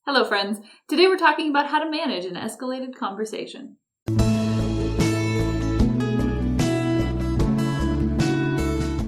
Hello friends, today we're talking about how to manage an escalated conversation.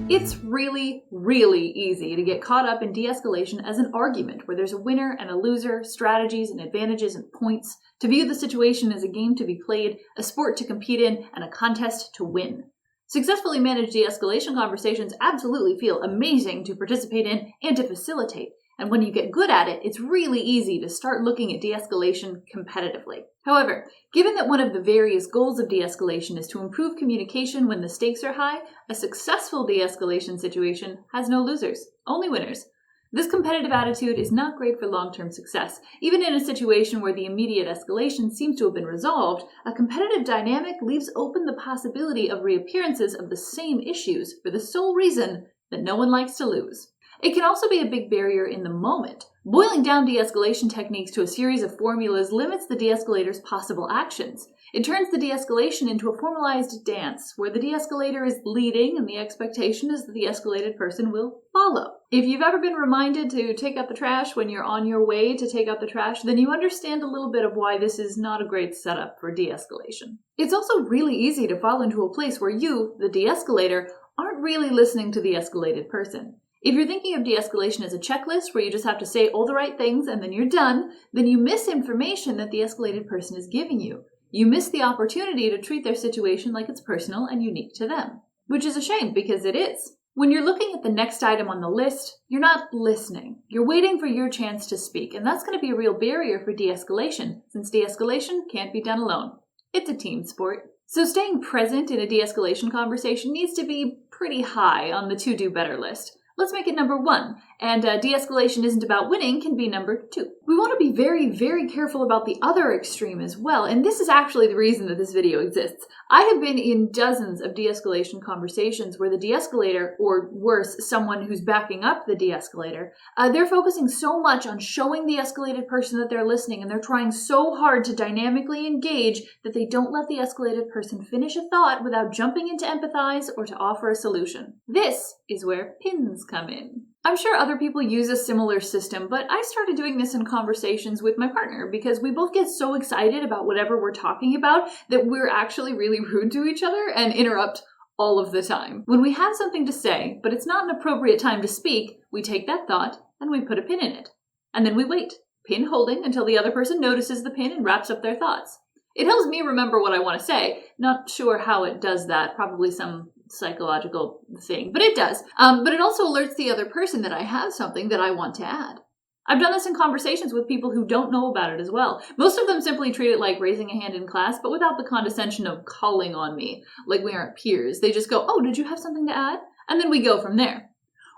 It's really easy to get caught up in de-escalation as an argument where there's a winner and a loser, strategies and advantages and points, to view the situation as a game to be played, a sport to compete in, and a contest to win. Successfully managed de-escalation conversations absolutely feel amazing to participate in and to facilitate. And when you get good at it, it's really easy to start looking at de-escalation competitively. However, given that one of the various goals of de-escalation is to improve communication when the stakes are high, a successful de-escalation situation has no losers, only winners. This competitive attitude is not great for long-term success. Even in a situation where the immediate escalation seems to have been resolved, a competitive dynamic leaves open the possibility of reappearances of the same issues for the sole reason that no one likes to lose. It can also be a big barrier in the moment. Boiling down de-escalation techniques to a series of formulas limits the de-escalator's possible actions. It turns the de-escalation into a formalized dance, where the de-escalator is leading and the expectation is that the escalated person will follow. If you've ever been reminded to take out the trash when you're on your way to take out the trash, then you understand a little bit of why this is not a great setup for de-escalation. It's also really easy to fall into a place where you, the de-escalator, aren't really listening to the escalated person. If you're thinking of de-escalation as a checklist where you just have to say all the right things and then you're done, then you miss information that the escalated person is giving you. You miss the opportunity to treat their situation like it's personal and unique to them. Which is a shame, because it is. When you're looking at the next item on the list, you're not listening. You're waiting for your chance to speak, and that's going to be a real barrier for de-escalation, since de-escalation can't be done alone. It's a team sport. So staying present in a de-escalation conversation needs to be pretty high on the to-do better list. Let's make it number 1, and de-escalation isn't about winning can be number 2. We want to be very careful about the other extreme as well, and this is actually the reason that this video exists. I have been in dozens of de-escalation conversations where the de-escalator, or worse, someone who's backing up the de-escalator, they're focusing so much on showing the escalated person that they're listening, and they're trying so hard to dynamically engage that they don't let the escalated person finish a thought without jumping in to empathize or to offer a solution. This is where pins come in. I'm sure other people use a similar system, but I started doing this in conversations with my partner because we both get so excited about whatever we're talking about that we're actually really rude to each other and interrupt all of the time. When we have something to say, but it's not an appropriate time to speak, we take that thought and we put a pin in it. And then we wait, pin holding until the other person notices the pin and wraps up their thoughts. It helps me remember what I want to say. Not sure how it does that, probably some psychological thing, but it does. But it also alerts the other person that I have something that I want to add. I've done this in conversations with people who don't know about it as well. Most of them simply treat it like raising a hand in class, but without the condescension of calling on me, like we aren't peers. They just go, "Oh, did you have something to add?" And then we go from there.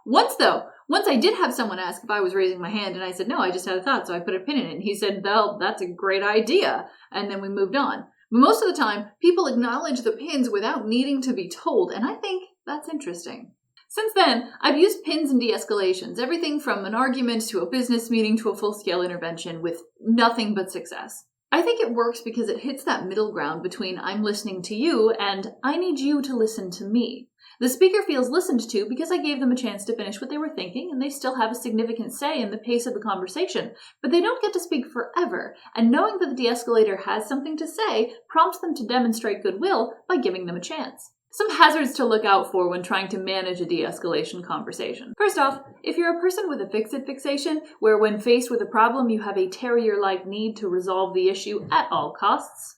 Once I did have someone ask if I was raising my hand, and I said, "No, I just had a thought," so I put a pin in it, and he said, "Well, that's a great idea," and then we moved on. But most of the time, people acknowledge the pins without needing to be told, and I think that's interesting. Since then, I've used pins in de-escalations, everything from an argument to a business meeting to a full-scale intervention, with nothing but success. I think it works because it hits that middle ground between I'm listening to you and I need you to listen to me. The speaker feels listened to because I gave them a chance to finish what they were thinking, and they still have a significant say in the pace of the conversation, but they don't get to speak forever, and knowing that the de-escalator has something to say prompts them to demonstrate goodwill by giving them a chance. Some hazards to look out for when trying to manage a de-escalation conversation. First off, if you're a person with a fix-it fixation, where when faced with a problem you have a terrier-like need to resolve the issue at all costs,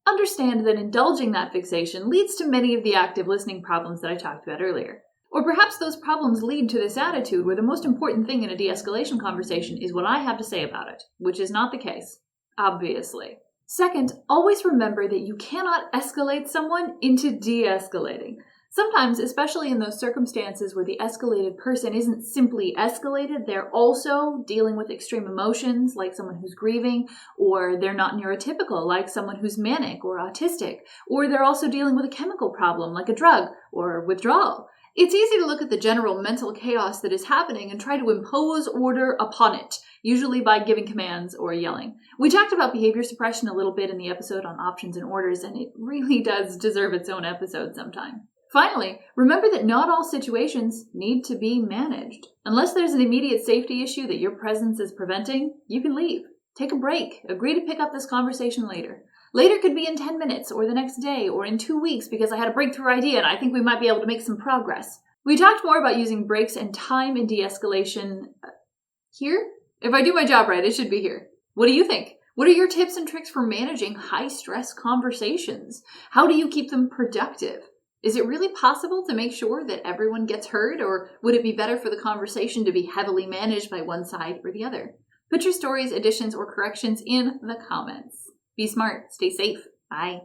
understand that indulging that fixation leads to many of the active listening problems that I talked about earlier. Or perhaps those problems lead to this attitude where the most important thing in a de-escalation conversation is what I have to say about it, which is not the case, obviously. Second, always remember that you cannot escalate someone into de-escalating. Sometimes, especially in those circumstances where the escalated person isn't simply escalated, they're also dealing with extreme emotions, like someone who's grieving, or they're not neurotypical, like someone who's manic or autistic, or they're also dealing with a chemical problem, like a drug or withdrawal. It's easy to look at the general mental chaos that is happening and try to impose order upon it, usually by giving commands or yelling. We talked about behavior suppression a little bit in the episode on options and orders, and it really does deserve its own episode sometime. Finally, remember that not all situations need to be managed. Unless there's an immediate safety issue that your presence is preventing, you can leave. Take a break. Agree to pick up this conversation later. Later could be in 10 minutes or the next day or in 2 weeks because I had a breakthrough idea and I think we might be able to make some progress. We talked more about using breaks and time in de-escalation here. If I do my job right, it should be here. What do you think? What are your tips and tricks for managing high-stress conversations? How do you keep them productive? Is it really possible to make sure that everyone gets heard, or would it be better for the conversation to be heavily managed by one side or the other? Put your stories, additions, or corrections in the comments. Be smart, stay safe. Bye.